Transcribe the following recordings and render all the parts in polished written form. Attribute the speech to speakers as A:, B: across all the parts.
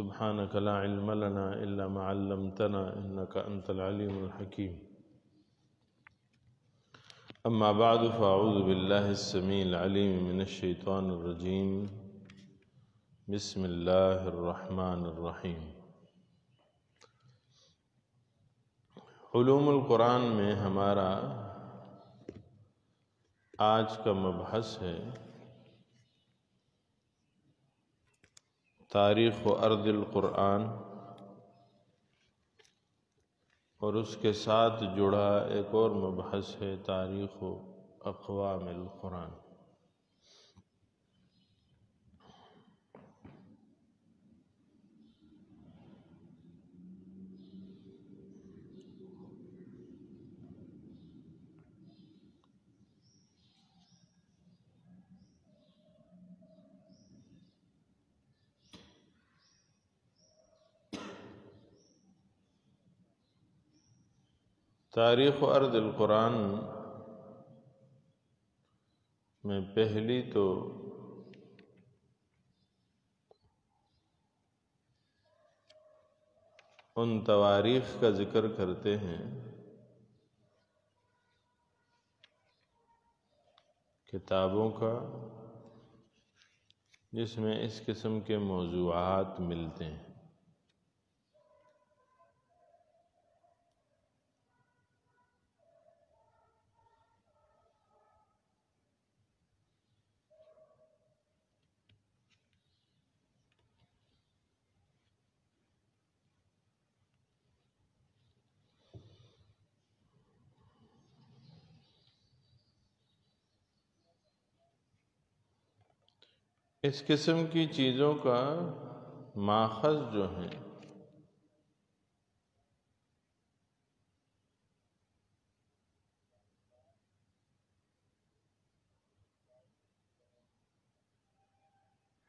A: سبحانك لا علم لنا إلا ما علمتنا إنك أنت العليم الحكيم. أما بعد فأعوذ بالله السميع العليم من الشيطان الرجيم. بسم الله الرحمن الرحيم. علوم القرآن میں ہمارا آج کا مبحث ہے تاریخ و ارض القرآن، اور اس کے ساتھ جڑا ایک اور مبحث ہے تاریخ و اقوام القرآن۔ تاریخ و ارض القرآن میں پہلی تو ان تواریخ کا ذکر کرتے ہیں کتابوں کا جس میں اس قسم کے موضوعات ملتے ہیں۔ اس قسم کی چیزوں کا ماخذ جو ہے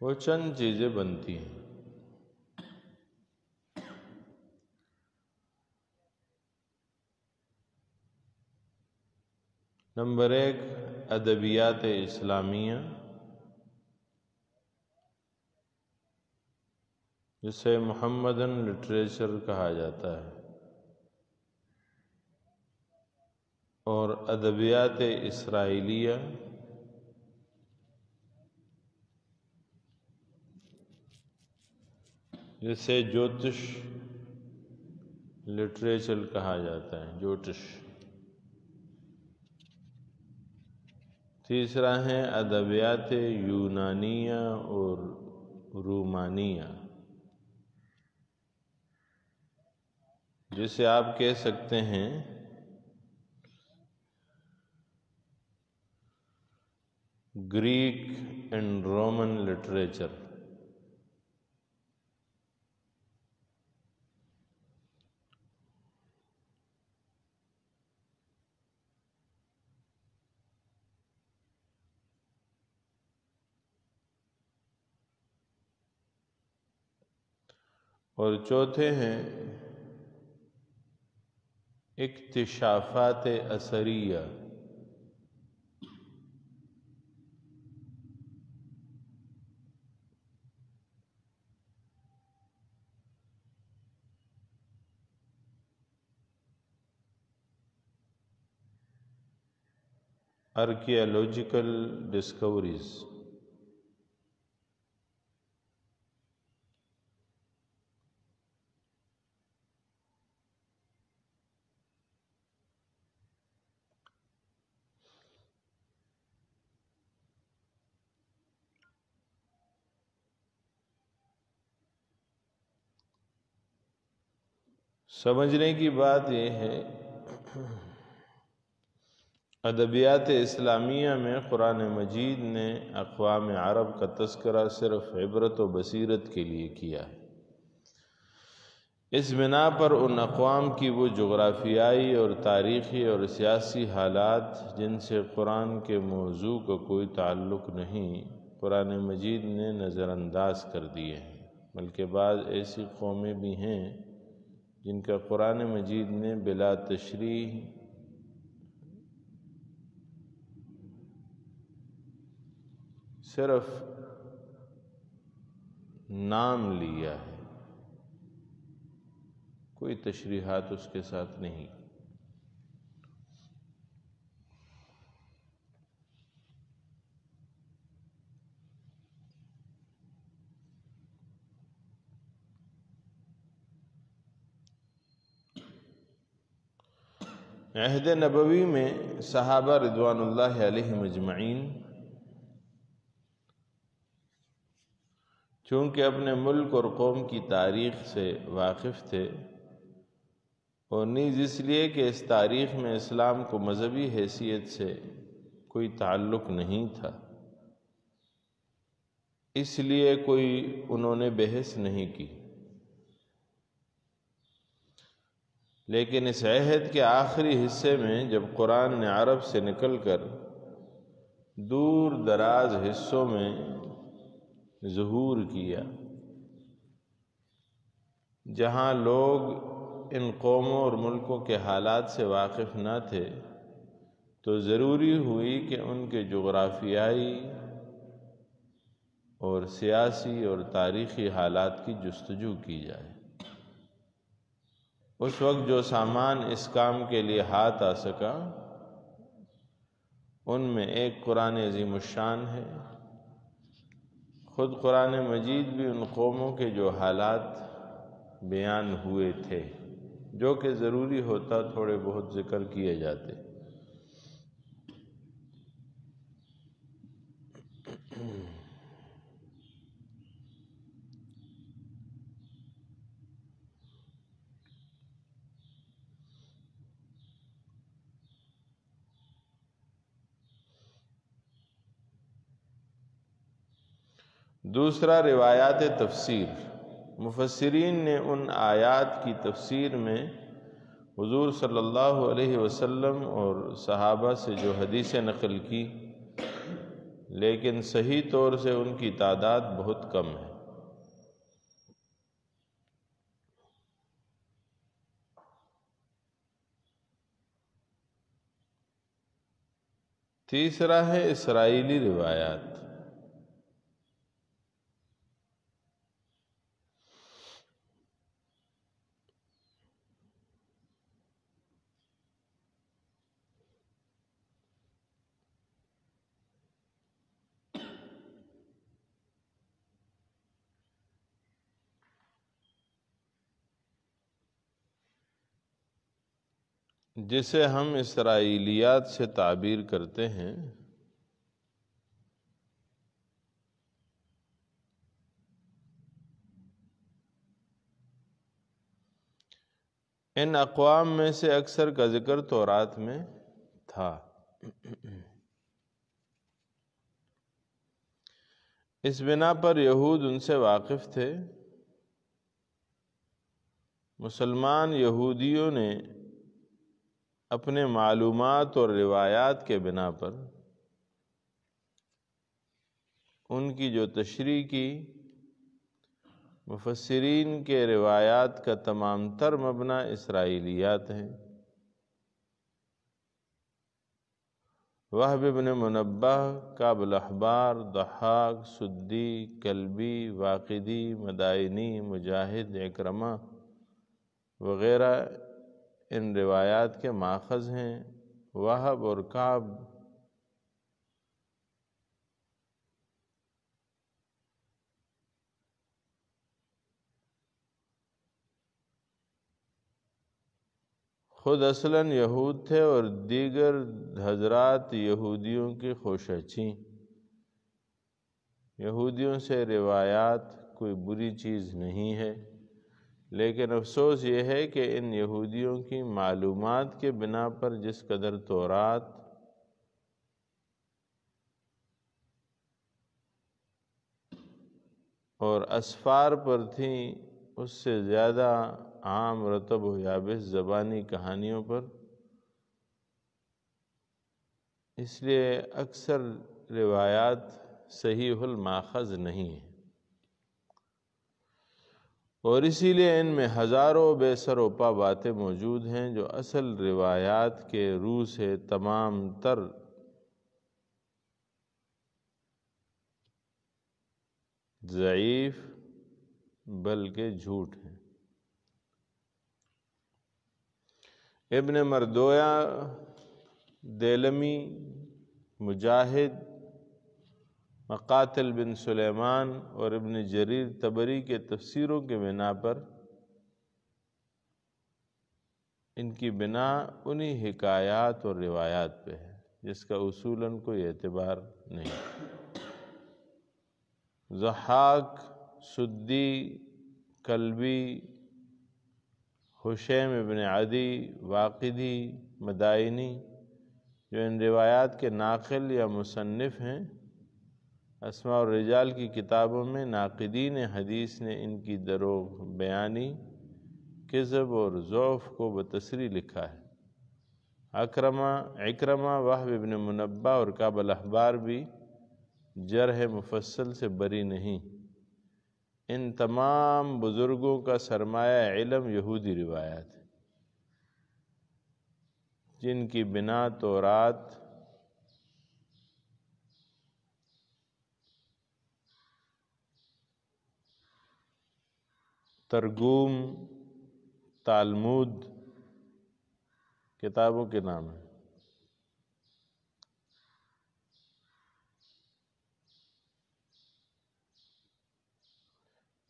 A: وہ چند چیزیں بنتی ہیں۔ نمبر 1 ادبیات اسلامیہ، جسے محمدن لٹریچر کہا جاتا ہے، اور ادبیات اسرائیلیہ جسے جوتش لٹریچر کہا جاتا ہے، جوتش۔ تیسرا ہے ادبیات یونانیہ اور رومانیہ، جسے آپ کہہ سکتے ہیں گریک اینڈ رومن لٹریچر۔ اور چوتھے ہیں اکتشافات اثریہ، آرکیالوجیکل ڈسکوریز۔ سمجھنے کی بات یہ ہے ادبیات اسلامیہ میں قرآن مجید نے اقوام عرب کا تذکرہ صرف عبرت و بصیرت کے لیے کیا ہے۔ اس بنا پر ان اقوام کی وہ جغرافیائی اور تاریخی اور سیاسی حالات جن سے قرآن کے موضوع کا کوئی تعلق نہیں، قرآن مجید نے نظر انداز کر دیے ہیں، بلکہ بعض ایسی قومیں بھی ہیں جن کا قرآن مجید نے بلا تشریح صرف نام لیا ہے۔ کوئی تشریحات اس کے ساتھ نہیں۔ عہد نبوی میں صحابہ رضوان اللہ علیہم اجمعین چونکہ اپنے ملک اور قوم کی تاریخ سے واقف تھے، اور نیز اس لیے کہ اس تاریخ میں اسلام کو مذہبی حیثیت سے کوئی تعلق نہیں تھا، اس لیے کوئی انہوں نے بحث نہیں کی۔ لیکن اس عہد کے آخری حصے میں جب قرآن نے عرب سے نکل کر دور دراز حصوں میں ظہور کیا، جہاں لوگ ان قوموں اور ملکوں کے حالات سے واقف نہ تھے، تو ضروری ہوئی کہ ان کے جغرافیائی اور سیاسی اور تاریخی حالات کی جستجو کی جائے۔ اس وقت جو سامان اس کام کے لیے ہاتھ آ سکا، ان میں ایک قرآن عظیم الشان ہے۔ خود قرآن مجید بھی ان قوموں کے جو حالات بیان ہوئے تھے، جو کہ ضروری ہوتا تھوڑے بہت ذکر کیے جاتے۔ دوسرا، روایات تفسیر۔ مفسرین نے ان آیات کی تفسیر میں حضور صلی اللہ علیہ وسلم اور صحابہ سے جو حدیثیں نقل کی، لیکن صحیح طور سے ان کی تعداد بہت کم ہے۔ تیسرا ہے اسرائیلی روایات۔ جسے ہم اسرائیلیات سے تعبیر کرتے ہیں، ان اقوام میں سے اکثر کا ذکر تورات میں تھا۔ اس بنا پر یہود ان سے واقف تھے۔ مسلمان یہودیوں نے اپنے معلومات اور روایات کے بنا پر ان کی جو تشریح کی، مفسرین کے روایات کا تمام تر مبنا اسرائیلیات ہیں۔ وہب بن منبہ، کعب الاحبار، ضحاک، سدی، کلبی، واقدی، مدائنی، مجاہد، اکرمہ وغیرہ ان روایات کے ماخذ ہیں۔ وہب اور کعب خود اصلاً یہود تھے اور دیگر حضرات یہودیوں کی خوشچی۔ یہودیوں سے روایات کوئی بری چیز نہیں ہے، لیکن افسوس یہ ہے کہ ان یہودیوں کی معلومات کے بنا پر جس قدر تورات اور اسفار پر تھیں، اس سے زیادہ عام رطب و یابس زبانی کہانیوں پر، اس لیے اکثر روایات صحیح الماخذ نہیں ہیں، اور اسی لیے ان میں ہزاروں بے سر و پا باتیں موجود ہیں جو اصل روایات کے روح سے تمام تر ضعیف بلکہ جھوٹ ہیں۔ ابن مردویا، دیلمی، مجاہد، مقاتل بن سلیمان اور ابن جریر طبری کے تفسیروں کے بنا پر ان کی بنا انہی حکایات اور روایات پہ ہے جس کا اصولاً کوئی اعتبار نہیں۔ ضحاک، سدی، کلبی، حشیم ابن عدی، واقدی، مدائنی جو ان روایات کے ناقل یا مصنف ہیں، اسماء الرجال کی کتابوں میں ناقدین حدیث نے ان کی دروغ بیانی، کذب اور ضعف کو بتصریح لکھا ہے۔ عکرمہ، وہب ابن منبہ اور کعب الاحبار بھی جرح مفصل سے بری نہیں۔ ان تمام بزرگوں کا سرمایہ علم یہودی روایات ہے جن کی بنا تورات، ترگوم، تالمود کتابوں کے نام ہیں،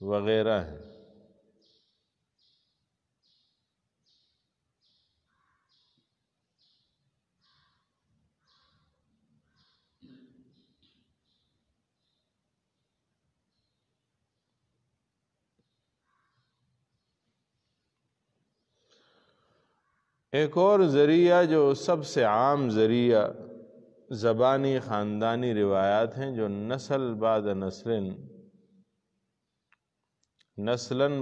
A: وغیرہ ہیں۔ ایک اور ذریعہ جو سب سے عام ذریعہ زبانی خاندانی روایات ہیں جو نسلاً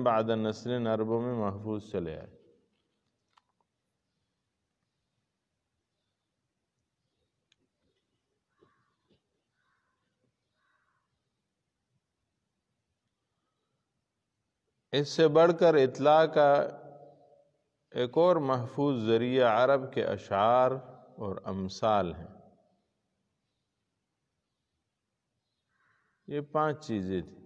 A: بعد نسل عربوں میں محفوظ چلے آئے۔ اس سے بڑھ کر اطلاع کا ایک اور محفوظ ذریعہ عرب کے اشعار اور امثال ہیں۔ یہ 5 چیزیں تھیں۔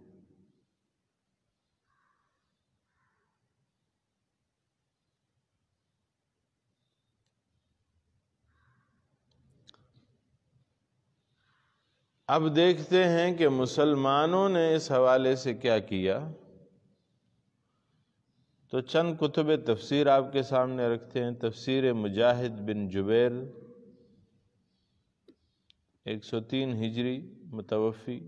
A: اب دیکھتے ہیں کہ مسلمانوں نے اس حوالے سے کیا کیا۔ تو چند کتب تفسیر آپ کے سامنے رکھتے ہیں۔ تفسیر مجاہد بن جبیر 103 ہجری متوفی،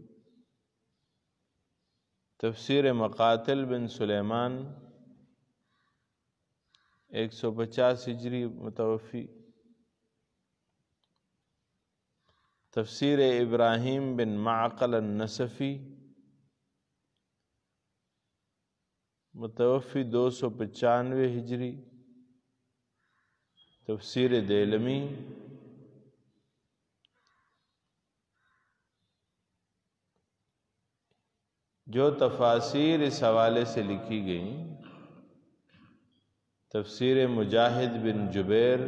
A: تفسیر مقاتل بن سلیمان 150 ہجری متوفی، تفسیر ابراہیم بن معقل النسفی متوفی 295 ہجری، تفسیر دیلمی جو تفاسیر اس حوالے سے لکھی گئیں، تفسیر مجاہد بن جبیر،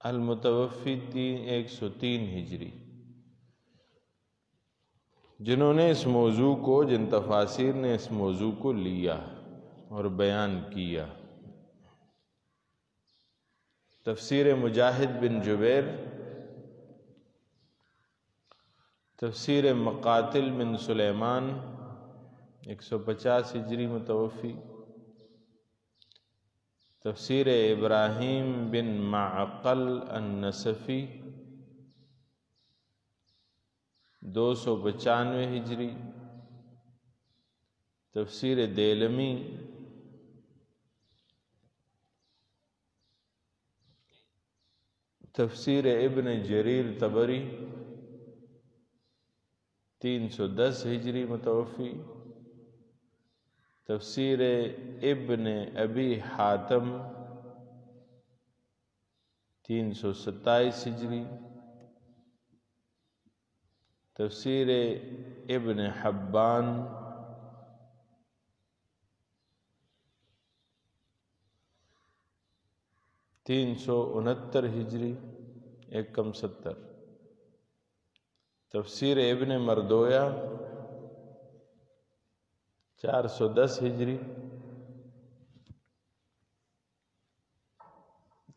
A: المتوفی 103 ہجری، جن تفاسیر نے اس موضوع کو لیا اور بیان کیا۔ تفسیر مجاہد بن جبیر، تفسیر مقاتل بن سلیمان 150 ہجری متوفی، تفسیر ابراہیم بن معقل النسفی 295 ہجری، تفسیر دیلمی تفسیر ابن جریر طبری 310 ہجری متوفی، تفسیر ابن ابی حاتم 327 ہجری، تفسیر ابن حبان 369 ہجری 170، تفسیر ابن مردویا 410 ہجری،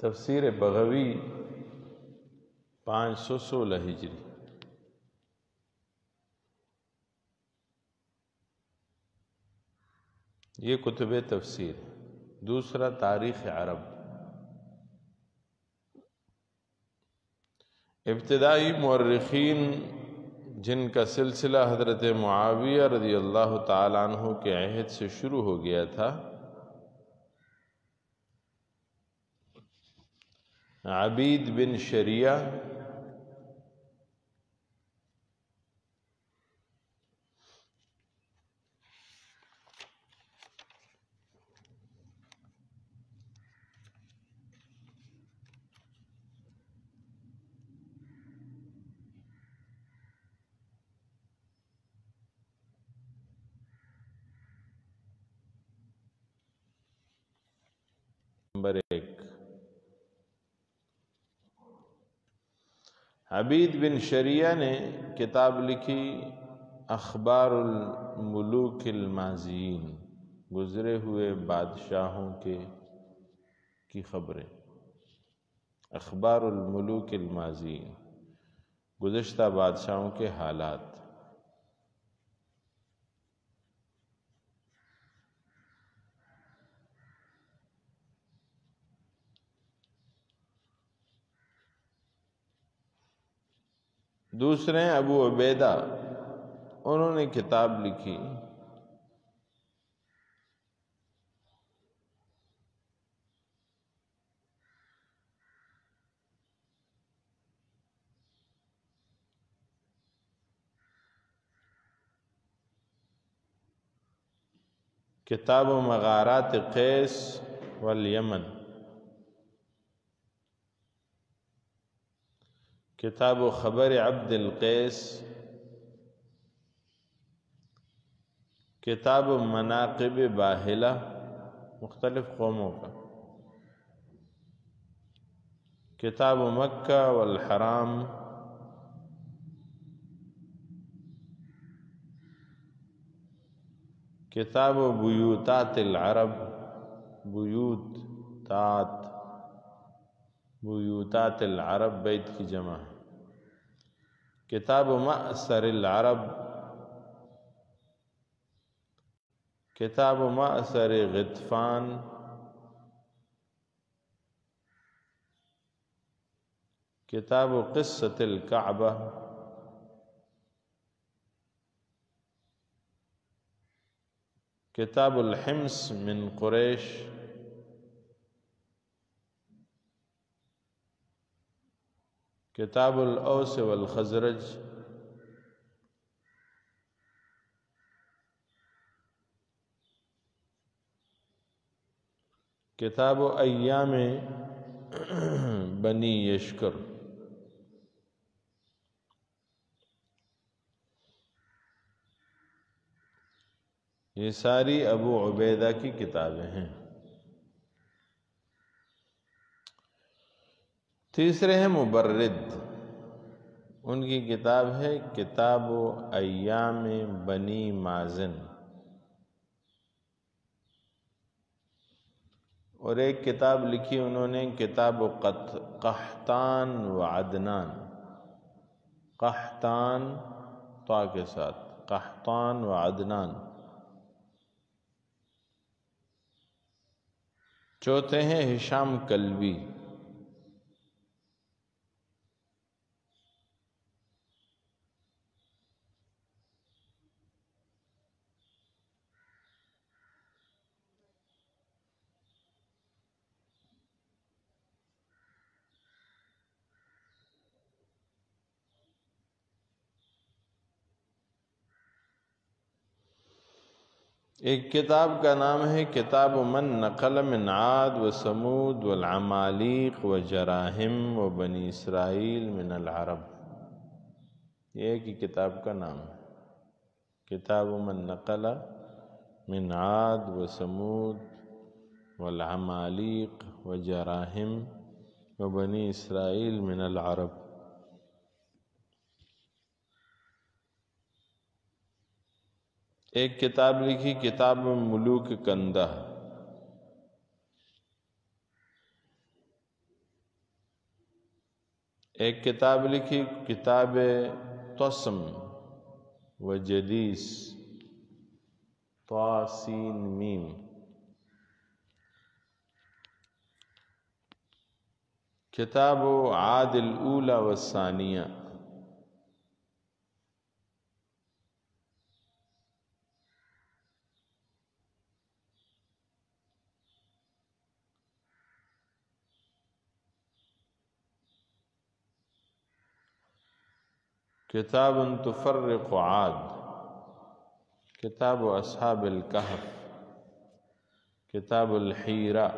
A: تفسیر بغوی 516 ہجری۔ یہ کتب تفسیر۔ دوسرا تاریخ عرب۔ ابتدائی مورخین جن کا سلسلہ حضرت معاویہ رضی اللہ تعالیٰ عنہ کے عہد سے شروع ہو گیا تھا، عبید بن شریعہ، نمبر 1۔ عبید بن شریعہ نے کتاب لکھی اخبار الملوک الماضیین، گزرے ہوئے بادشاہوں کی خبریں۔ اخبار الملوک الماضیین، گزشتہ بادشاہوں کے حالات۔ دوسرے ابو عبیدہ، انہوں نے کتاب لکھی کتاب مغارات قیس والیمن، کتاب خبر عبد القیس، کتاب مناقب باہلہ، مختلف قوموں کا، کتاب مکہ والحرام، کتاب بیوتات العرب، بیوتات العرب بیت کی جمع ہے، کتاب مأثر العرب، کتاب مأثر غطفان، کتاب قصة الکعبہ، کتاب الحمص من قریش، کتاب الاوس والخزرج، کتاب ایام بنی یشکر۔ یہ ساری ابو عبیدہ کی کتابیں ہیں۔ تیسرے ہیں مبرد، ان کی کتاب ہے کتاب ایام بنی مازن، اور ایک کتاب لکھی انہوں نے کتاب قحطان و عدنان، قحطان طا کے ساتھ، قحطان و عدنان۔ چوتھے ہیں ہشام کلبی، ایک کتاب کا نام ہے کتاب من نقل من عاد و سمود والعمالیق و جراہم و بنی اسرائیل من العرب، یہ ایک ہی کتاب کا نام ہے، کتاب من نقل من عاد و سمود والعمالیق و جراہم و بنی اسرائیل من العرب۔ ایک کتاب لکھی کتاب ملوک کندہ، ایک کتاب لکھی کتاب طسم و جدیس طاسین میم، کتاب عاد الاولی والثانیہ، کتاب تفرق عاد، کتاب اصحاب الکہف، کتاب الحیرہ۔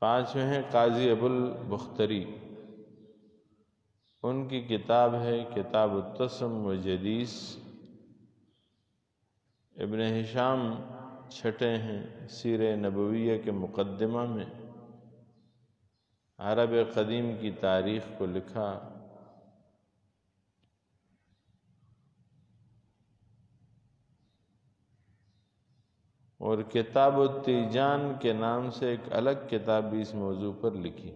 A: پانچویں ہیں قاضی ابو البختری، ان کی کتاب ہے کتاب الطسم و جدیس۔ ابن ہشام چھٹے ہیں سیرہ نبویہ کے مقدمہ میں عرب قدیم کی تاریخ کو لکھا۔ اور کتاب التیجان کے نام سے ایک الگ کتاب بھی اس موضوع پر لکھی۔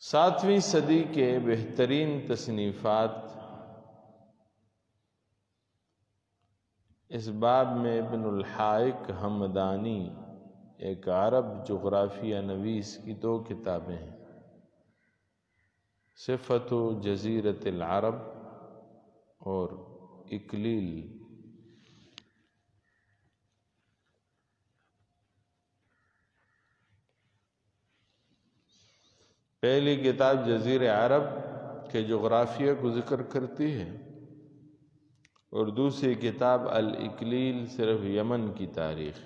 A: ساتویں صدی کے بہترین تصنیفات اس باب میں ابن الحائق ہمدانی، ایک عرب جغرافیہ نویس، کی دو کتابیں ہیں، صفت جزیرۃ العرب اور اکلیل۔ پہلی کتاب جزیرہ عرب کے جغرافیہ کو ذکر کرتی ہے، اور دوسری کتاب الاکلیل صرف یمن کی تاریخ۔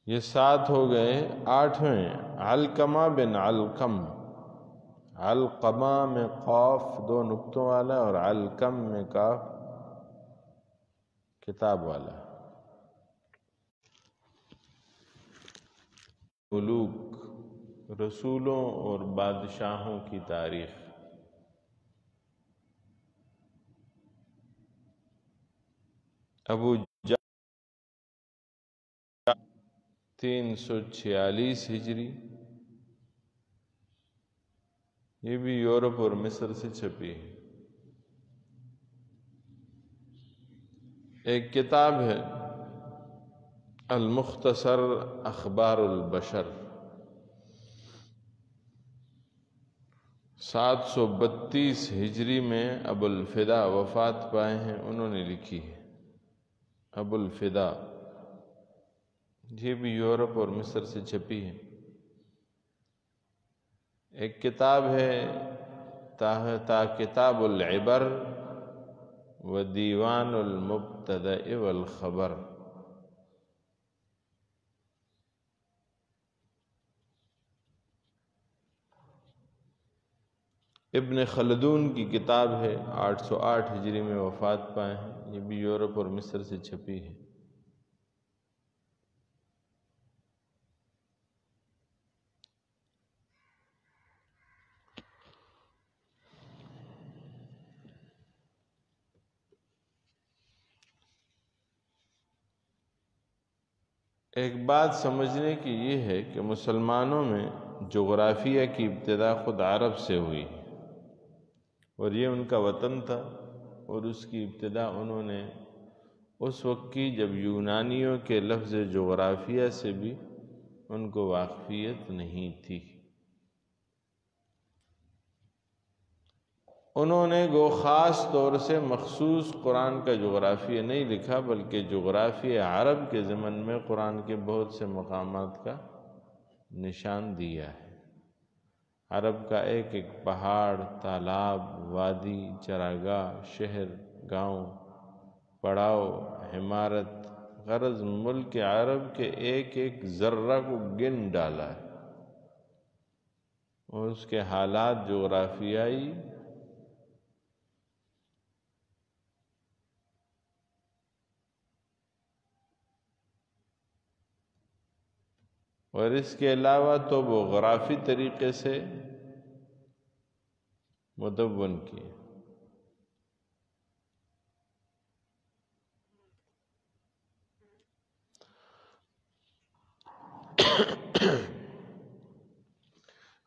A: یہ 7 ہو گئے۔ 8ویں علقمہ بن علقم، علقمہ میں قاف 2 نقطوں والا اور علقم میں کاف کتاب والا۔ ملوک، رسولوں اور بادشاہوں کی تاریخ۔ ابو 346 ہجری، یہ بھی یورپ اور مصر سے چھپی ہے۔ ایک کتاب ہے المختصر اخبار البشر، 732 ہجری میں ابو الفدا وفات پائے ہیں، انہوں نے لکھی ہے۔ ابو الفدا، یہ بھی یورپ اور مصر سے چھپی ہے۔ ایک کتاب ہے تا کتاب العبر و دیوان المبتدأ والخبر، ابن خلدون کی کتاب ہے، 808 ہجری میں وفات پائے ہیں، یہ بھی یورپ اور مصر سے چھپی ہے۔ ایک بات سمجھنے کی یہ ہے کہ مسلمانوں میں جغرافیہ کی ابتدا خود عرب سے ہوئی، اور یہ ان کا وطن تھا، اور اس کی ابتدا انہوں نے اس وقت کی جب یونانیوں کے لفظ جغرافیہ سے بھی ان کو واقفیت نہیں تھی۔ انہوں نے گو خاص طور سے مخصوص قرآن کا جغرافیہ نہیں لکھا، بلکہ جغرافیہ عرب کے ضمن میں قرآن کے بہت سے مقامات کا نشان دیا ہے۔ عرب کا ایک ایک پہاڑ، تالاب، وادی، چراگاہ، شہر، گاؤں، پڑاؤ، عمارت، غرض ملک عرب کے ایک ایک ذرہ کو گن ڈالا ہے، اور اس کے حالات جغرافیائی اور اس کے علاوہ توپوغرافی طریقے سے مدون کیے۔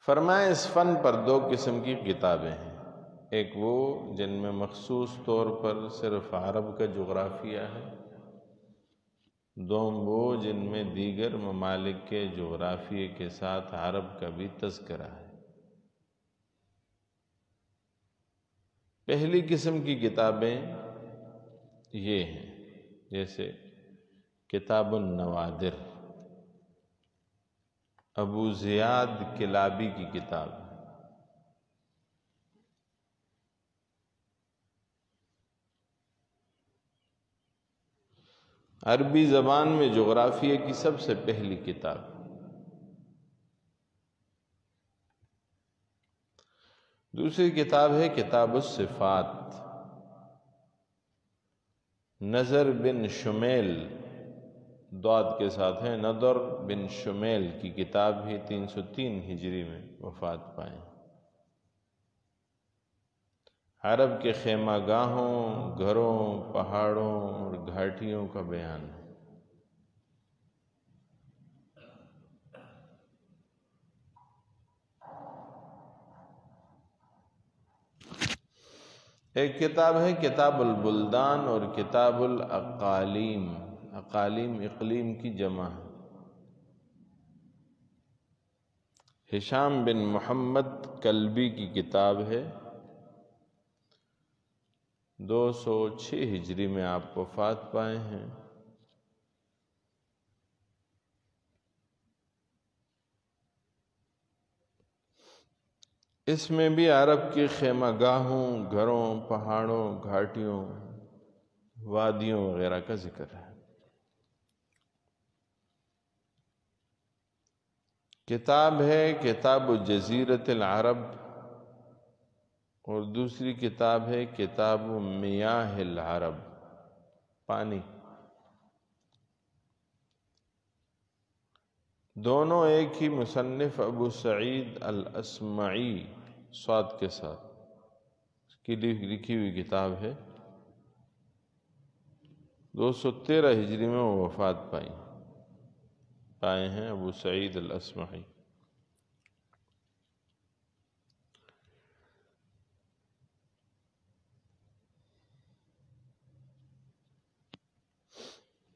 A: فرمائے اس فن پر دو قسم کی کتابیں ہیں، ایک وہ جن میں مخصوص طور پر صرف عرب کا جغرافیہ ہے، دوم وہ جن میں دیگر ممالک کے جغرافیے کے ساتھ عرب کا بھی تذکرہ ہے۔ پہلی قسم کی کتابیں یہ ہیں، جیسے کتاب النوادر، ابو زیاد کلابی کی کتاب، عربی زبان میں جغرافیے کی سب سے پہلی کتاب۔ دوسری کتاب ہے کتاب الصفات، نظر بن شمیل، ضاد کے ساتھ ہے، نظر بن شمیل کی کتاب بھی 303 ہجری میں وفات پائیں۔ عرب کے خیمہ گاہوں، گھروں، پہاڑوں اور گھاٹیوں کا بیان ہے۔ ایک کتاب ہے کتاب البلدان اور کتاب الاقالیم، اقالیم اقلیم کی جمع ہے۔ ہشام بن محمد کلبی کی کتاب ہے، 206 ہجری میں آپ وفات پائے ہیں۔ اس میں بھی عرب کی خیمہ گاہوں، گھروں، پہاڑوں، گھاٹیوں، وادیوں وغیرہ کا ذکر ہے۔ کتاب ہے کتاب جزیرۃ العرب، اور دوسری کتاب ہے کتاب میاہ العرب، پانی۔ دونوں ایک ہی مصنف ابو سعید الاسمعی صاد کے ساتھ کی لکھی ہوئی کتاب ہے، 213 ہجری میں وہ وفات پائے ہیں ابو سعید الاسمعی۔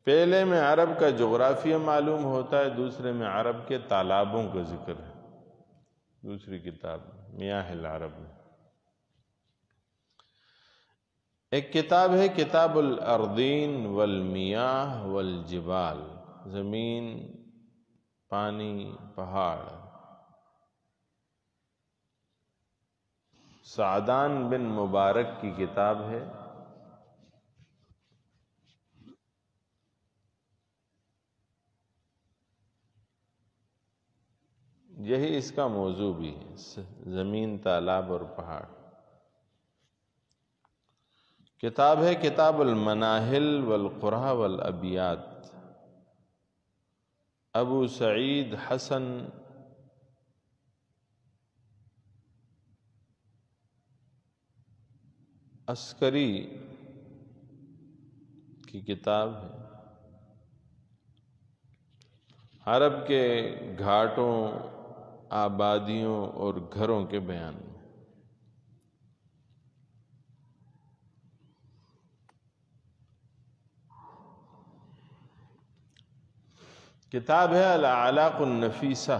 A: پہلے میں عرب کا جغرافیہ معلوم ہوتا ہے، دوسرے میں عرب کے تالابوں کا ذکر ہے، دوسری کتاب میاہ العرب میں۔ ایک کتاب ہے کتاب الارضین والمیاہ والجبال، زمین، پانی، پہاڑ، سعدان بن مبارک کی کتاب ہے، یہی اس کا موضوع بھی ہے، زمین، تالاب اور پہاڑ۔ کتاب ہے کتاب المناہل والقرى والابیات، ابو سعید حسن عسکری کی کتاب ہے، عرب کے گھاٹوں، آبادیوں اور گھروں کے بیان میں۔ کتاب ہے الاعلاق النفیسہ،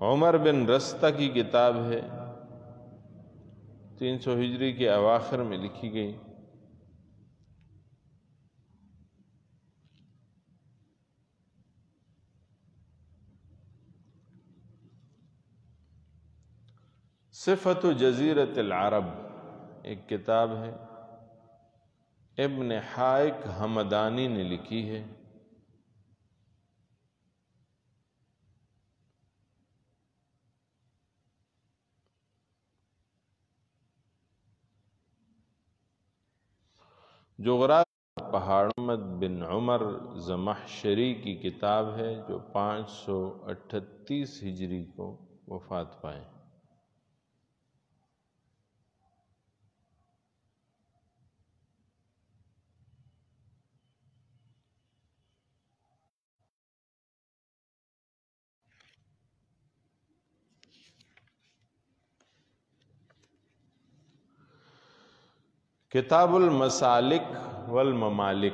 A: عمر بن رستہ کی کتاب ہے، 300 ہجری کے اواخر میں لکھی گئی۔ صفت جزیرت العرب ایک کتاب ہے، ابن حائق حمدانی نے لکھی ہے۔ جغرافیہ پہاڑ محمد بن عمر زمخشری کی کتاب ہے، جو 538 ہجری کو وفات پائے۔ کتاب المسالک والممالک،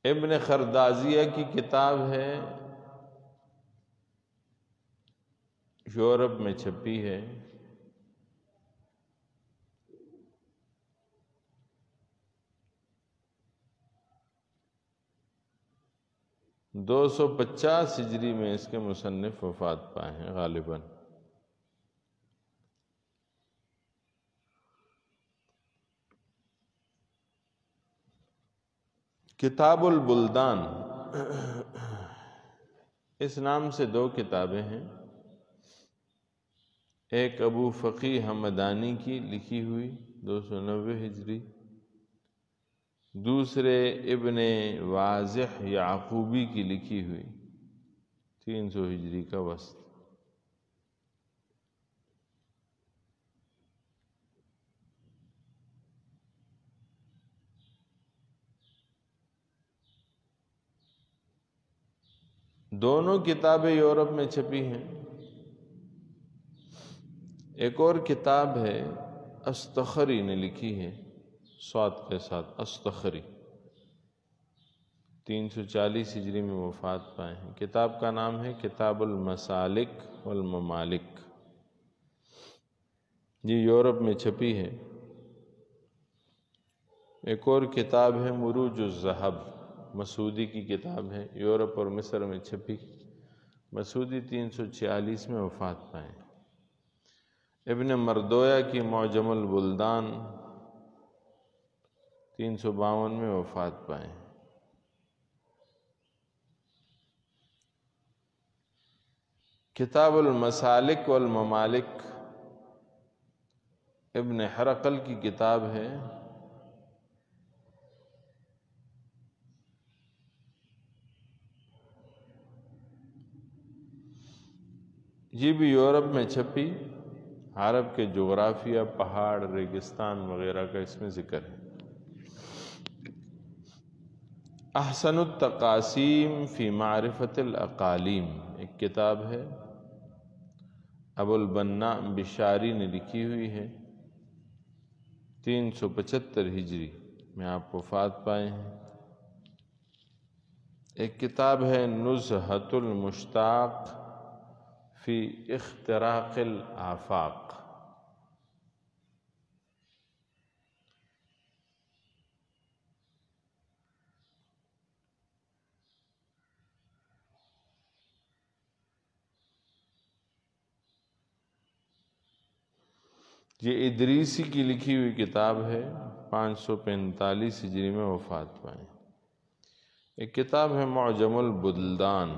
A: ابن خردازیہ کی کتاب ہے، یورپ میں چھپی ہے۔ دو سو 50 ہجری میں اس کے مصنف وفات پائے ہیں غالباً۔ کتاب البلدان، اس نام سے 2 کتابیں ہیں، ایک ابو فقی حمدانی کی لکھی ہوئی 290 ہجری، دوسرے ابن واضح یعقوبی کی لکھی ہوئی 300 ہجری کا وسط۔ دونوں کتابیں یورپ میں چھپی ہیں۔ ایک اور کتاب ہے استخری نے لکھی ہے، صاد کے ساتھ استخری، 340 ہجری میں وفات پائے ہیں۔ کتاب کا نام ہے کتاب المسالک والممالک، یہ یورپ میں چھپی ہے۔ ایک اور کتاب ہے مروج الذہب، مسعودی کی کتاب ہے، یورپ اور مصر میں چھپی، مسعودی 346 میں وفات پائے۔ ابن مردویہ کی معجم البلدان 352 میں وفات پائے۔ کتاب المسالک والممالک ابن حرقل کی کتاب ہے، یہ بھی یورپ میں چھپی، عرب کے جغرافیہ، پہاڑ، ریگستان وغیرہ کا اس میں ذکر ہے۔ احسن التقاسیم فی معرفت الاقالیم ایک کتاب ہے، ابو البنا بشاری نے لکھی ہوئی ہے، 375 ہجری میں آپ وفات پائے ہیں۔ ایک کتاب ہے نزہۃ المشتاق فی اختراق الآفاق، یہ ادریسی کی لکھی ہوئی کتاب ہے، 545 ہجری میں وفات پائے۔ ایک کتاب ہے معجم البلدان،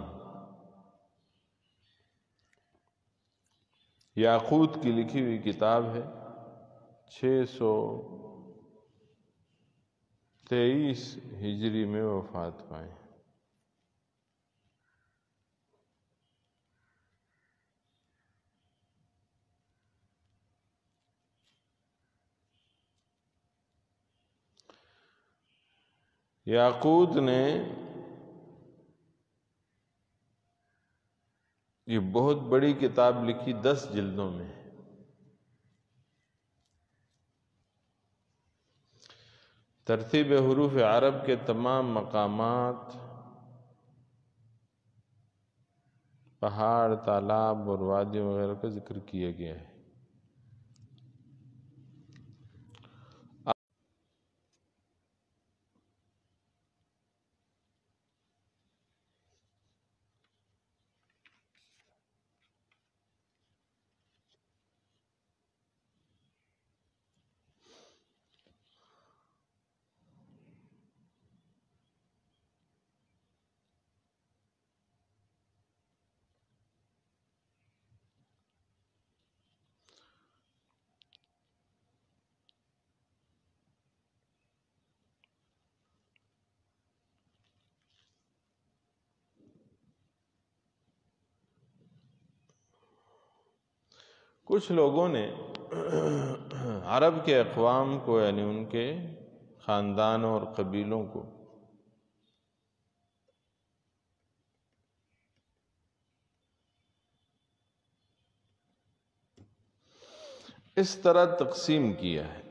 A: یاقوت کی لکھی ہوئی کتاب ہے، 623 ہجری میں وفات پائے۔ یاقوت نے یہ بہت بڑی کتاب لکھی، 10 جلدوں میں، ترتیب حروف عرب کے تمام مقامات، پہاڑ، تالاب اور وادیوں وغیرہ کا ذکر کیا گیا ہے۔ کچھ لوگوں نے عرب کے اقوام کو یعنی ان کے خاندانوں اور قبیلوں کو اس طرح تقسیم کیا ہے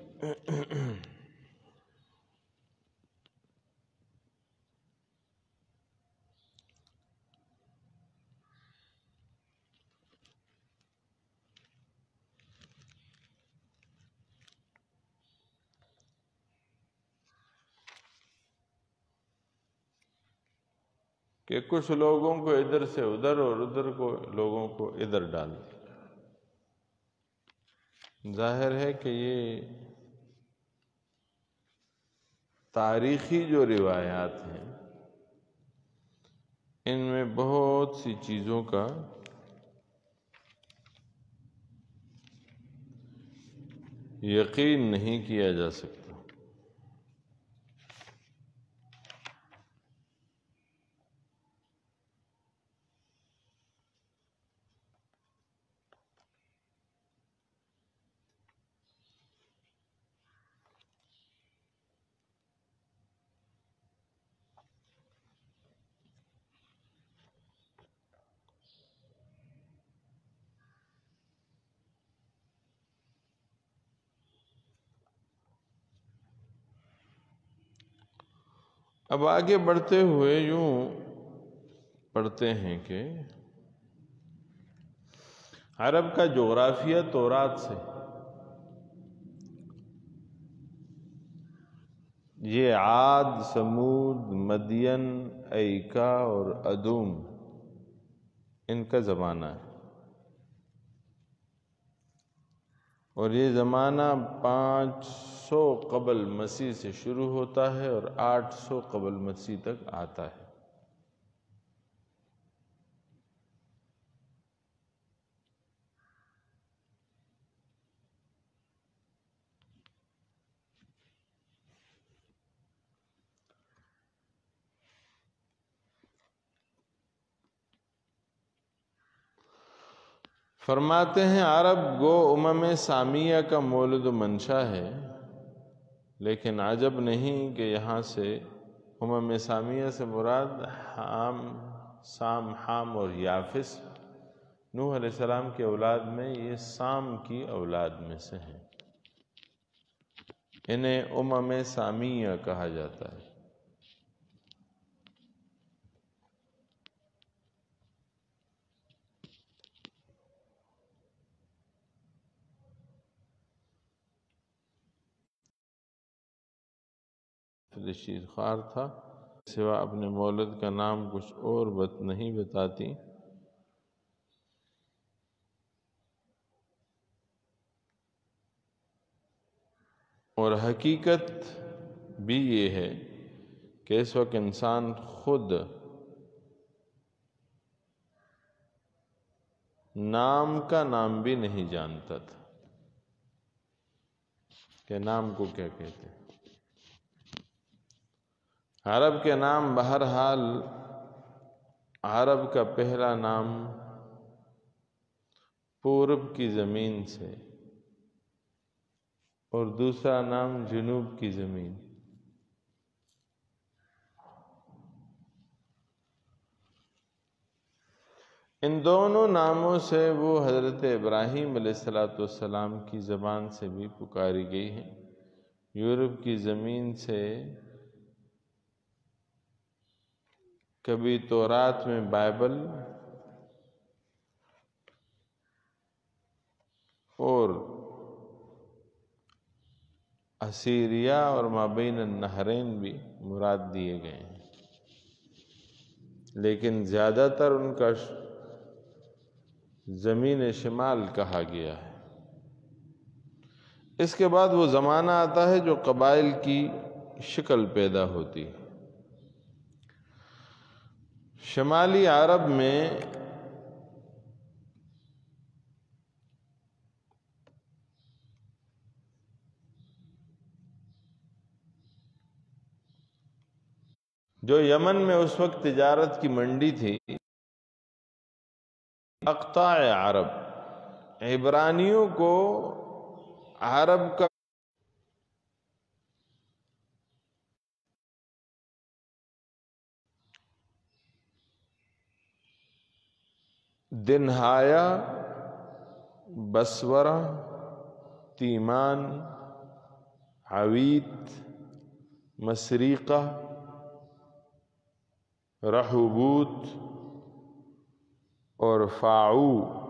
A: کہ کچھ لوگوں کو ادھر سے ادھر اور ادھر کو لوگوں کو ادھر ڈال دیا۔ ظاہر ہے کہ یہ تاریخی جو روایات ہیں ان میں بہت سی چیزوں کا یقین نہیں کیا جا سکتا۔ اب آگے بڑھتے ہوئے یوں پڑھتے ہیں کہ عرب کا جغرافیہ تورات سے، یہ عاد، سمود، مدین، ایکا اور ادوم ان کا زمانہ ہے، اور یہ زمانہ 500 قبل مسیح سے شروع ہوتا ہے اور 800 قبل مسیح تک آتا ہے۔ فرماتے ہیں عرب گو امم سامیہ کا مولد و منشا ہے، لیکن عجب نہیں کہ یہاں سے امم سامیہ سے مراد حام، سام، حام اور یافس نوح علیہ السلام کی اولاد میں یہ سام کی اولاد میں سے ہیں، انہیں امم سامیہ کہا جاتا ہے۔ رشید خوار تھا، سوا اپنے مولد کا نام کچھ اور نہیں بتاتی، اور حقیقت بھی یہ ہے کہ اس وقت انسان خود نام کا نام بھی نہیں جانتا تھا کہ نام کو کیا کہتے ہیں۔ عرب کے نام بہرحال عرب کا پہلا نام پورب کی زمین سے اور دوسرا نام جنوب کی زمین، ان دونوں ناموں سے وہ حضرت ابراہیم علیہ السلام کی زبان سے بھی پکاری گئی ہیں۔ یورپ کی زمین سے کبھی تورات میں بائبل اور اسیریا اور مابین النہرین بھی مراد دیے گئے ہیں، لیکن زیادہ تر ان کا زمین شمال کہا گیا ہے۔ اس کے بعد وہ زمانہ آتا ہے جو قبائل کی شکل پیدا ہوتی ہے۔ شمالی عرب میں جو یمن میں اس وقت تجارت کی منڈی تھی، اقطاع عرب عبرانیوں کو عرب کا دنہایا، بسورہ، تیمان، عویت، مسریقہ، رہوبوت اور فاعو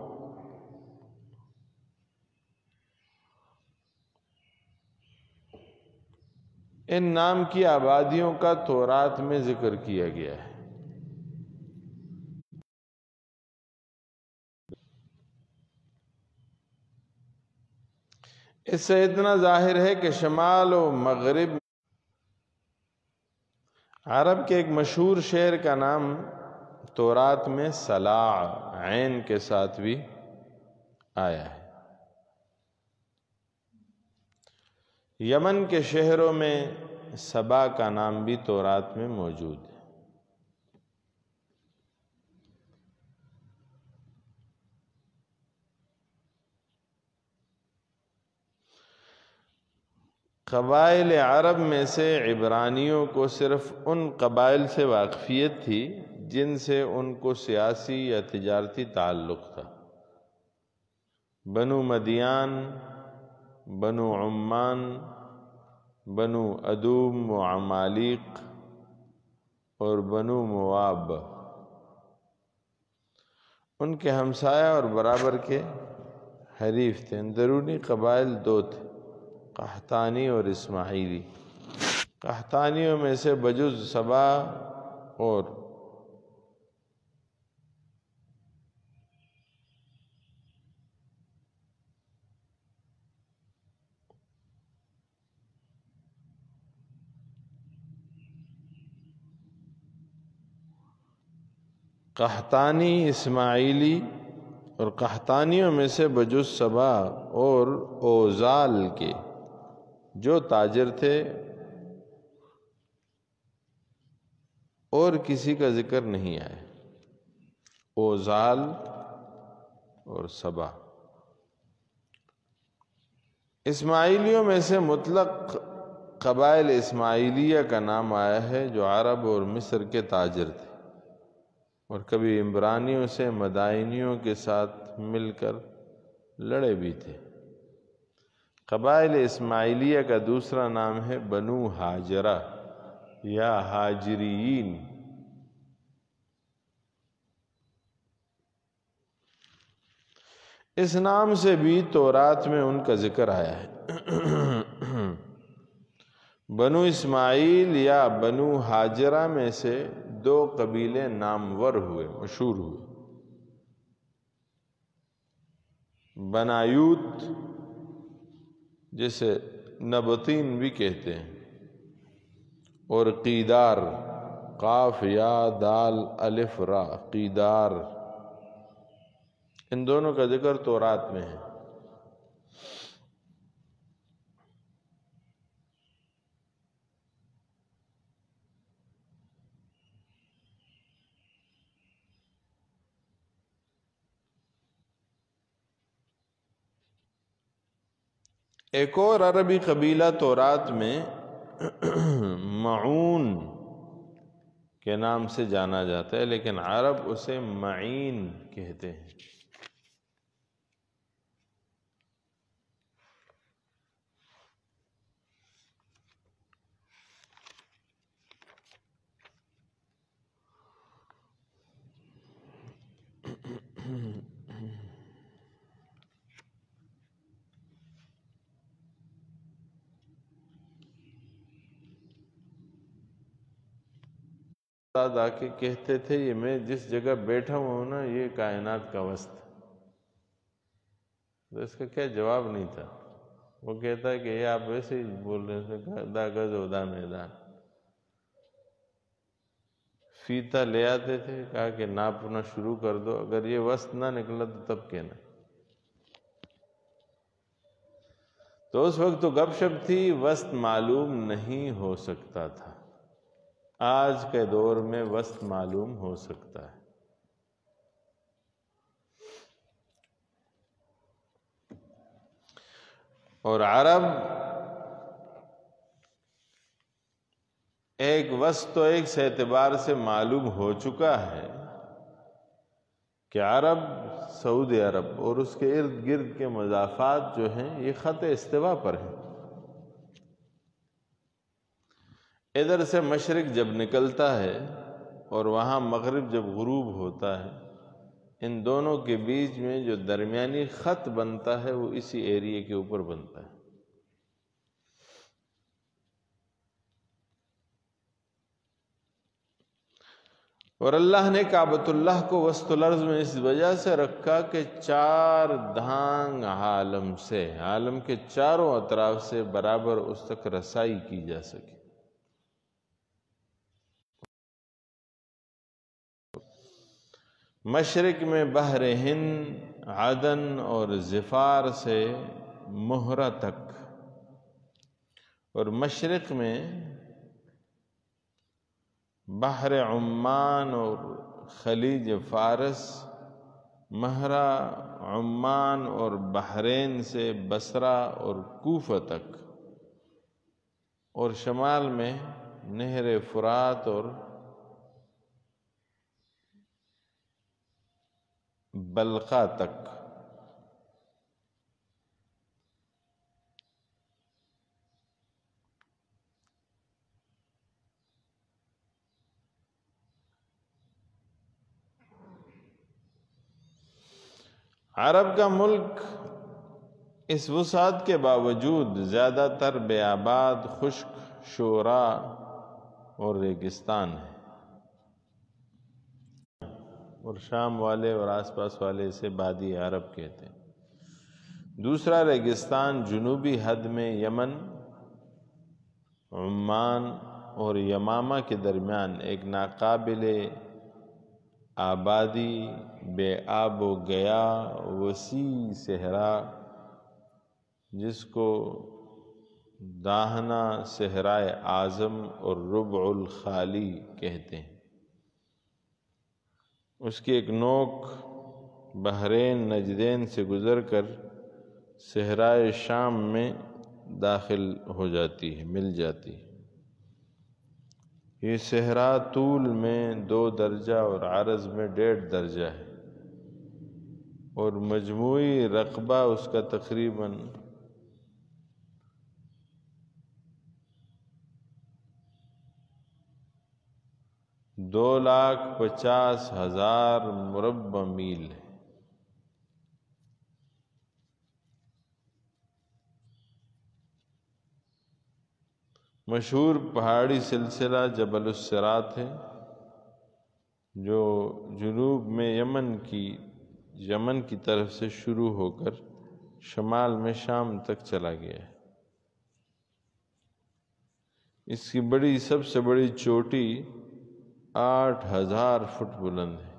A: ان نام کی آبادیوں کا تورات میں ذکر کیا گیا ہے۔ اس سے اتنا ظاہر ہے کہ شمال و مغرب عرب کے ایک مشہور شعر کا نام تورات میں صلاع عین کے ساتھ بھی آیا ہے۔ یمن کے شہروں میں سبا کا نام بھی تورات میں موجود ہے۔ قبائل عرب میں سے عبرانیوں کو صرف ان قبائل سے واقفیت تھی جن سے ان کو سیاسی یا تجارتی تعلق تھا۔ بنو مدیان، بنو عمان، بنو ادوم و عمالیق اور بنو مواب ان کے ہمسایہ اور برابر کے حریف تھے۔ اندرونی قبائل دو تھے، قحطانی اور اسماعیلی۔ قحطانیوں میں سے بجز سبا اور قحطانی، اسماعیلی اور قحطانیوں میں سے بجز سبا اور اوزال کے جو تاجر تھے اور کسی کا ذکر نہیں آیا۔ اوزال اور سبا۔ اسماعیلیوں میں سے مطلق قبائل اسماعیلیہ کا نام آیا ہے جو عرب اور مصر کے تاجر تھے اور کبھی عبرانیوں سے مدائنیوں کے ساتھ مل کر لڑے بھی تھے۔ قبائل اسماعیلیہ کا دوسرا نام ہے بنو ہاجرہ یا ہاجریین۔ اس نام سے بھی تورات میں ان کا ذکر آیا ہے۔ بنو اسماعیل یا بنو ہاجرہ میں سے دو قبیلے نامور ہوئے، مشہور ہوئے۔ بنایوت جسے نبطین بھی کہتے ہیں اور قیدار، قاف یا دال الف را، قیدار، ان دونوں کا ذکر تورات میں ہے۔ ایک اور عربی قبیلہ تورات میں معون کے نام سے جانا جاتا ہے، لیکن عرب اسے معین کہتے ہیں۔ آ کے کہتے تھے یہ میں جس جگہ بیٹھا ہوں نا یہ کائنات کا وسط، تو اس کا کیا جواب نہیں تھا۔ وہ کہتا ہے کہ یہ آپ ویسے ہی بول رہے تھے، دا گز و دا میدان۔ فیتا لے آتے تھے، کہا کہ ناپنا شروع کر دو، اگر یہ وسط نہ نکلا تو تب کہنا۔ تو اس وقت تو گپ شپ تھی، وسط معلوم نہیں ہو سکتا تھا۔ آج کے دور میں وسط معلوم ہو سکتا ہے۔ اور عرب ایک وصف تو ایک سے اعتبار سے معلوم ہو چکا ہے کہ عرب سعودی عرب اور اس کے ارد گرد کے مضافات جو ہیں یہ خط استوا پر ہیں. ادھر سے مشرق جب نکلتا ہے اور وہاں مغرب جب غروب ہوتا ہے، ان دونوں کے بیچ میں جو درمیانی خط بنتا ہے وہ اسی ایریے کے اوپر بنتا ہے. اور اللہ نے کعبۃ اللہ کو وسط الارض میں اس وجہ سے رکھا کہ چار دھانگ عالم سے، عالم کے چاروں اطراف سے برابر اس تک رسائی کی جا سکے. مشرق میں بحر ہند، عدن اور ظفار سے مہرہ تک، اور مشرق میں بحر عمان اور خلیج فارس، مہرہ عمان اور بحرین سے بصرہ اور کوفہ تک، اور شمال میں نہر فرات اور بلقا تک. عرب کا ملک اس وسعت کے باوجود زیادہ تر بے آباد، خشک، شعراء اور ریگستان ہے، اور شام والے اور آس پاس والے اسے بادی عرب کہتے ہیں. دوسرا ریگستان جنوبی حد میں یمن، عمان اور یمامہ کے درمیان ایک ناقابل آبادی، بے آب و گیا وسیع صحرا جس کو داہنا صحرائے اعظم اور ربع الخالی کہتے ہیں. اس کی ایک نوک بحرین نجدین سے گزر کر صحرائے شام میں داخل ہو جاتی ہے، مل جاتی ہے. یہ صحرا طول میں 2 درجہ اور عرض میں 1.5 درجہ ہے، اور مجموعی رقبہ اس کا تقریباً 2,50,000 مربع میل ہے. مشہور پہاڑی سلسلہ جبل الصراط ہے جو جنوب میں یمن کی طرف سے شروع ہو کر شمال میں شام تک چلا گیا ہے. اس کی سب سے بڑی چوٹی 8,000 فٹ بلند ہے.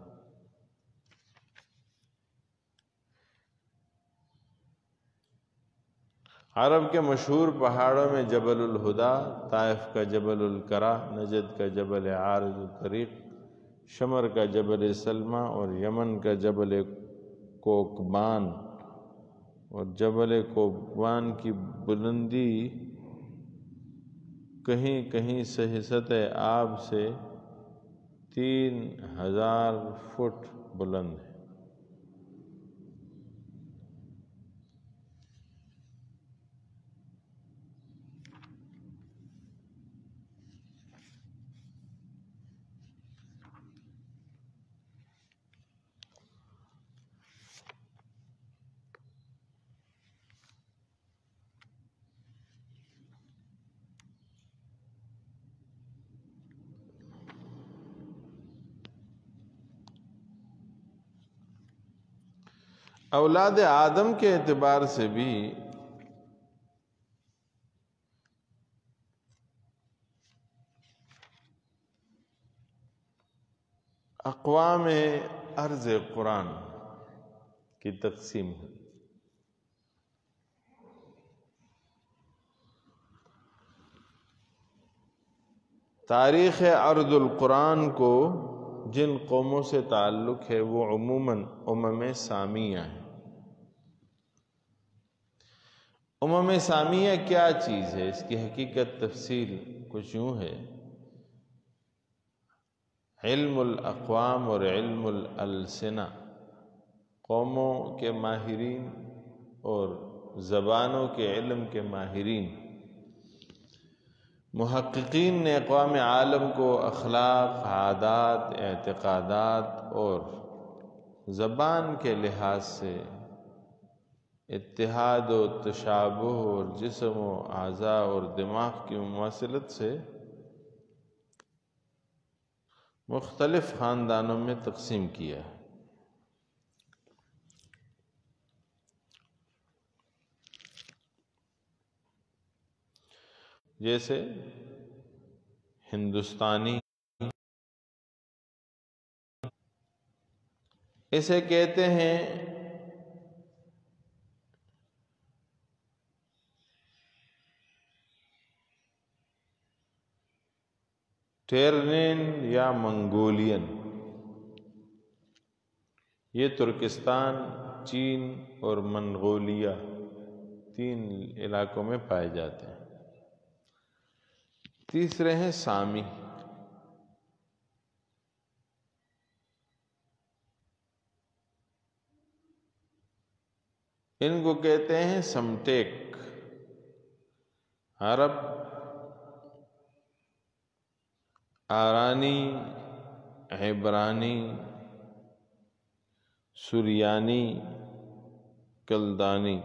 A: عرب کے مشہور پہاڑوں میں جبل الہدا، طائف کا جبل الکرا، نجد کا جبل عارض الطریق، شمر کا جبل سلمہ اور یمن کا جبل کوکبان. اور جبل کوکبان کی بلندی کہیں کہیں سطح آب سے 3,000 فٹ بلند ہے. اولاد آدم کے اعتبار سے بھی اقوام ارض قرآن کی تقسیم ہے. تاریخ ارض القرآن کو جن قوموں سے تعلق ہے وہ عموماً سامیہ ہیں. سامیہ کیا چیز ہے؟ اس کی حقیقت تفصیل کچھ یوں ہے، علم الاقوام اور علم الالسنہ، قوموں کے ماہرین اور زبانوں کے علم کے ماہرین، محققین نے اقوام عالم کو اخلاق، عادات، اعتقادات اور زبان کے لحاظ سے اتحاد و تشابہ اور جسم و اعضاء اور دماغ کی مماثلت سے مختلف خاندانوں میں تقسیم کیا ہے۔ جیسے ہندوستانی، اسے کہتے ہیں ٹیرنین یا منگولین، یہ ترکستان، چین اور منگولیا 3 علاقوں میں پائے جاتے ہیں۔ تیسرے ہیں سامی، ان کو کہتے ہیں سمٹیک، عرب، آرانی، عبرانی، سریانی، کلدانی۔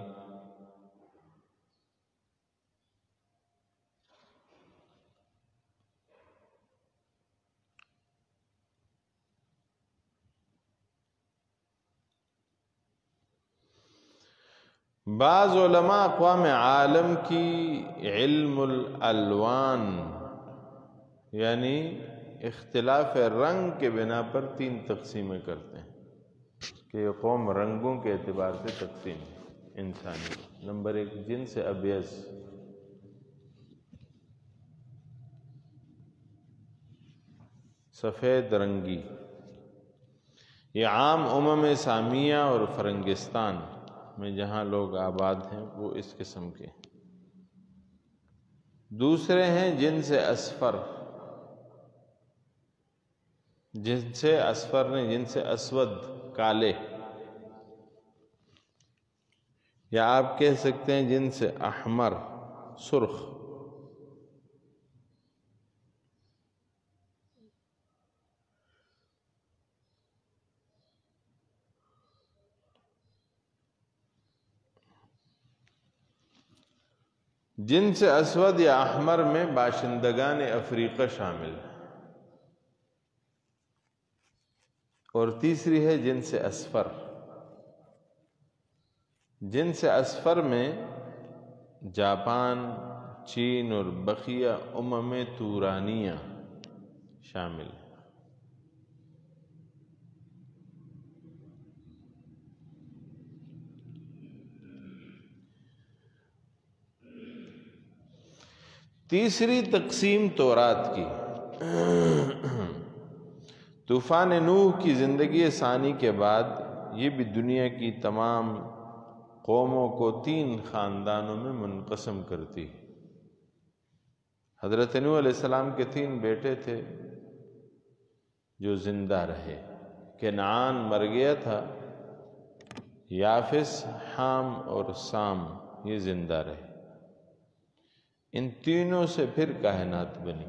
A: بعض علماء اقوام عالم کی علم الالوان یعنی اختلاف رنگ کے بنا پر 3 تقسیمیں کرتے ہیں کہ یہ قوم رنگوں کے اعتبار سے تقسیم ہے انسانی۔ نمبر 1 جنس ابیض، سفید رنگی، یہ عام سامیہ اور فرنگستان میں جہاں لوگ آباد ہیں وہ اس قسم کے۔ دوسرے ہیں جنس اصفر، جنس اصفر نے جنس اسود، کالے، یا آپ کہہ سکتے ہیں جنس احمر، سرخ۔ جنس اسود یا احمر میں باشندگان افریقہ شامل ہے، اور تیسری ہے جنس اصفر۔ جنس اصفر میں جاپان، چین اور بقیہ تورانیہ شامل ہیں۔ تیسری تقسیم تورات کی، طوفان نوح کی زندگی ثانی کے بعد یہ بھی دنیا کی تمام قوموں کو 3 خاندانوں میں منقسم کرتی۔ حضرت نوح علیہ السلام کے 3 بیٹے تھے جو زندہ رہے، کنعان مر گیا تھا، یافس، حام اور سام یہ زندہ رہے۔ ان تینوں سے پھر کائنات بنی۔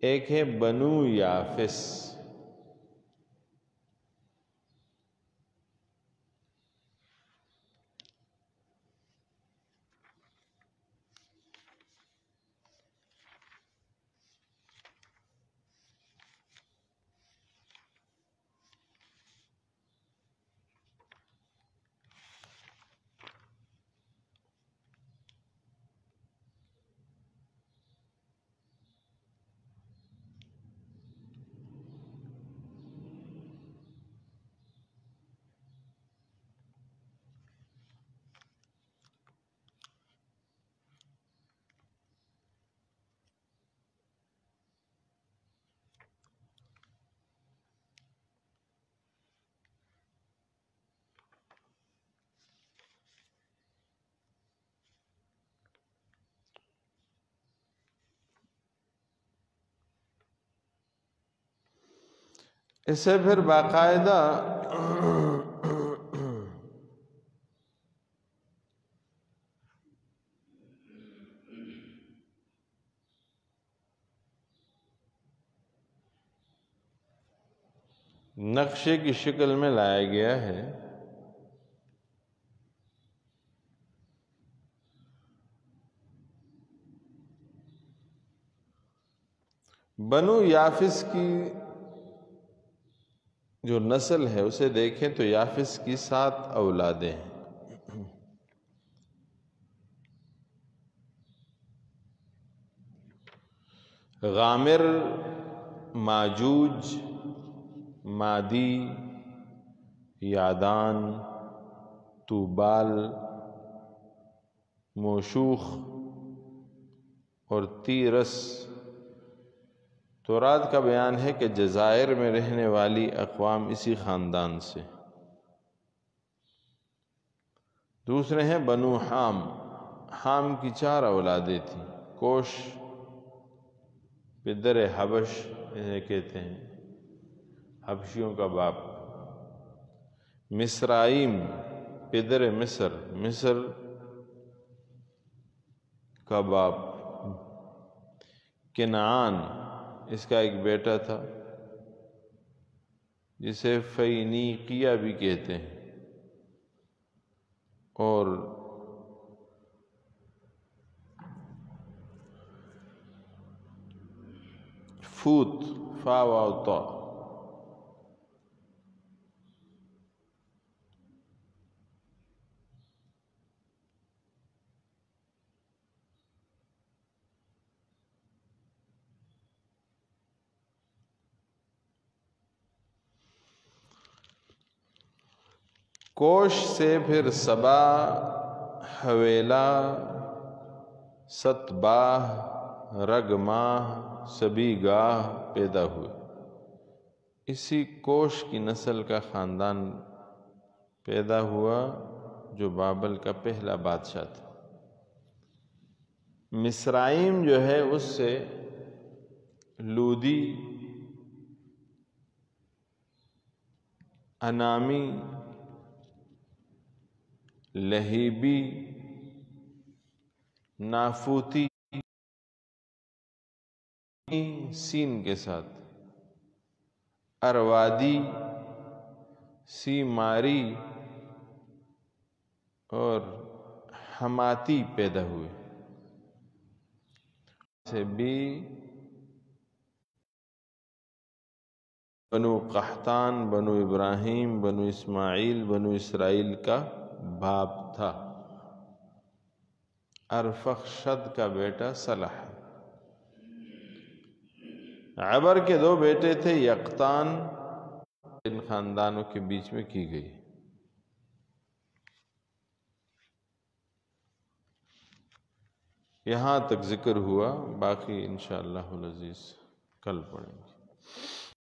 A: ایک ہے بنو یافس، اسے پھر باقاعدہ نقشے کی شکل میں لایا گیا ہے۔ بنو یافس کی جو نسل ہے اسے دیکھیں تو یافس کی 7 اولادیں ہیں۔ غامر، ماجوج، مادی، یادان، توبال، موشوخ اور تیرس۔ تورات کا بیان ہے کہ جزائر میں رہنے والی اقوام اسی خاندان سے۔ دوسرے ہیں بنو حام۔ حام کی 4 اولادیں تھیں۔ کوش پدر حبش انہیں کہتے ہیں، حبشیوں کا باپ۔ مصرائیم پدر مصر، مصر کا باپ۔ کنعان اس کا ایک بیٹا تھا جسے فینیقیہ بھی کہتے ہیں، اور فوت، فا واو طا۔ کوش سے پھر سبا، حویلا، ستباہ، رگماہ، سبی گاہ پیدا ہوئے۔ اسی کوش کی نسل کا خاندان پیدا ہوا جو بابل کا پہلا بادشاہ تھا۔ مصرائیم جو ہے اس سے لودی، انامی، لہیبی، نافوتی سین کے ساتھ، اروادی، سیماری اور حماتی پیدا ہوئے۔ سے بھی بنو قحطان، بنو ابراہیم، بنو اسماعیل، بنو اسرائیل کا باپ تھا۔ ارفخشد کا بیٹا صلح۔ عبر کے 2 بیٹے تھے، یقطان۔ ان خاندانوں کے بیچ میں کی گئی۔ یہاں تک ذکر ہوا، باقی انشاءاللہ العزیز کل پڑھیں گے۔